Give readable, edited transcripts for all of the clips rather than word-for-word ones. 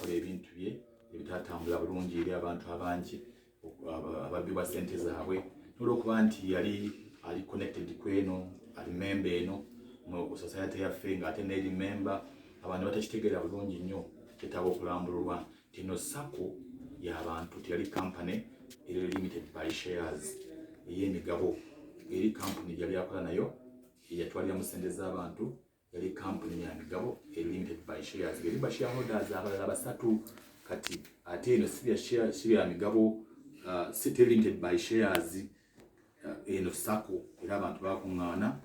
okukola ebintu bye ebitatambula bulungi eri abantu abangi ababbibwa ssente zaabwe olw'okuba nti yali ali connected kweno ali member eno mu society yaffe ng'ate n'eri member abantu batakitegeera bulungi nnyo kyetaaga okulambululwa nti eno sako y'abantu teyali company eri limited by shares ey'emigabo eri company gyali akola nayo eyatwalira mu ssente z'abantu yali company ya migabo limited by shares geriba shareholders abalala basatu kati ate eno si ya migabo city limited by shares eno sako era abantu bakuŋŋaana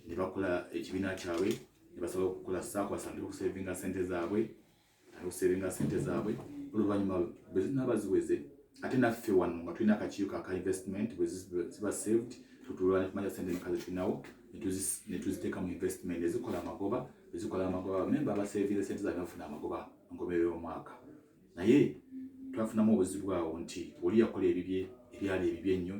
ne bakola ekibiina kyabwe ne basobola okukola sako basandika okusevinga ssente zaabwe oluvannyuma bwe zinaaba ziweze ate naffe wano nga tulina akakiiko aka investment bwe ziba saved tutulwana kumanya ssente nkazi tulinawo ne tuziteeka mu investment ezikola amagoba bamemba abasevinze ssente zaabwe bafuna amagoba enkomerero y'omwaka naye twafunamu obuzibu awo nti oli yakola ebyali ebibi ennyo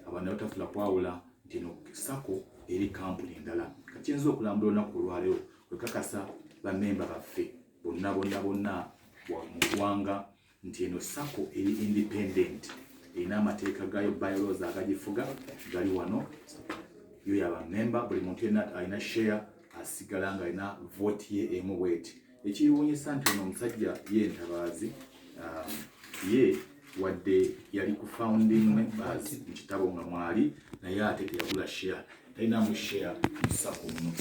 abantu ne batafuna kwawula nti eno sako eri kampuni endala kakyenza okulambula olunaku olwaleero kwekakasa bamemba baffe bonna mu ggwanga nti eno sako eri independent erina amateeka gayo bylaws agagifuga gali wano yo yabamemba buli muntu yenna alina share asigala nga alina vote ye emu bweti ekiwunyisa nti ono omusajja ye ntabaazi ye wadde yali ku founding members mu kitabo nga mwali naye ate teyagula share talinamu share musako muno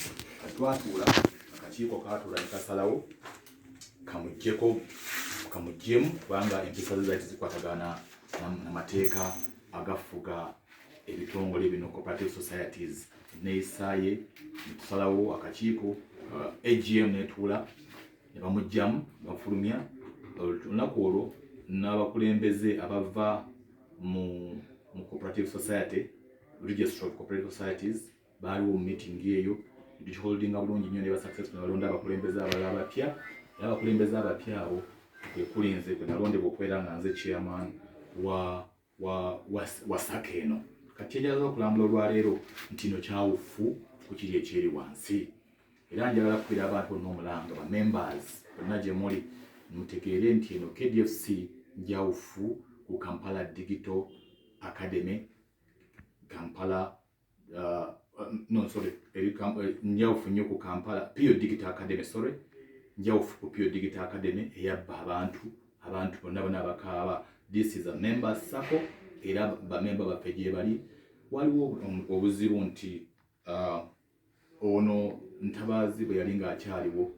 katwatuula akakiiko kaatuula ne kasalawo kamugyemu kubanga empisa ze zaali zikwatagana n'amateeka agafuga ebitongole bino cooperative societies neeyisaaye netusalawo akakiiko AGM netuula ne bamugyamu bafulumya olunaku olwo n'abakulembeze abava mu cooperative society registry of cooperative societies baaliwo mu meeting eyo tukiholdinga bulungi nnyo ne basuccessful ne balonda abakulembeze abalala abapya era abakulembeze abapya abo kwekulinze kwe nalondebwa okubeera nga nze chairman wa sako eno kati enjala z'okulambula olwaleero nti no kyawufu ku kiri ekyeri wansi era njagala kukwira abantu bonna omulanga ba members bonna gye muli mutegeere nti eno KDFC njawufu ku Kampala Digital Academy njawufu nnyo ku Kampala Pure Digital Academy njawufu ku Pure Digital Academy eyabba abantu bonna abakaaba. This is a member sako era bamemba baffe gye bali waliwo obuzibu nti ono ntabaazi bwe yali ng'akyaliwo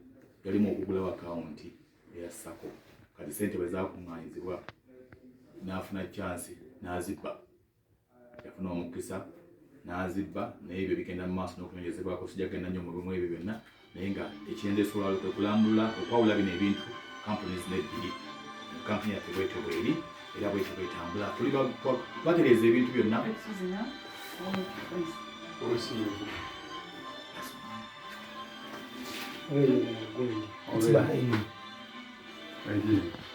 yalimu okugulawo akawunti eya sako kati ssente bwe zaakuŋŋaanyizibwa n'afuna chansi n'azibba yafuna omukisa n'azibba naye ebyo bigenda mu maaso n'okunyonyezebwako sijagenda nnyo mu bimu ebyo byonna naye nga ekyendeesa olwalo kwe kulambula okwawula bino ebintu companies n'ebbiri kampuni yaffe bwetyo bweri era bwetyo bwetambula tuli batereeza ebintu byonna It's behind me.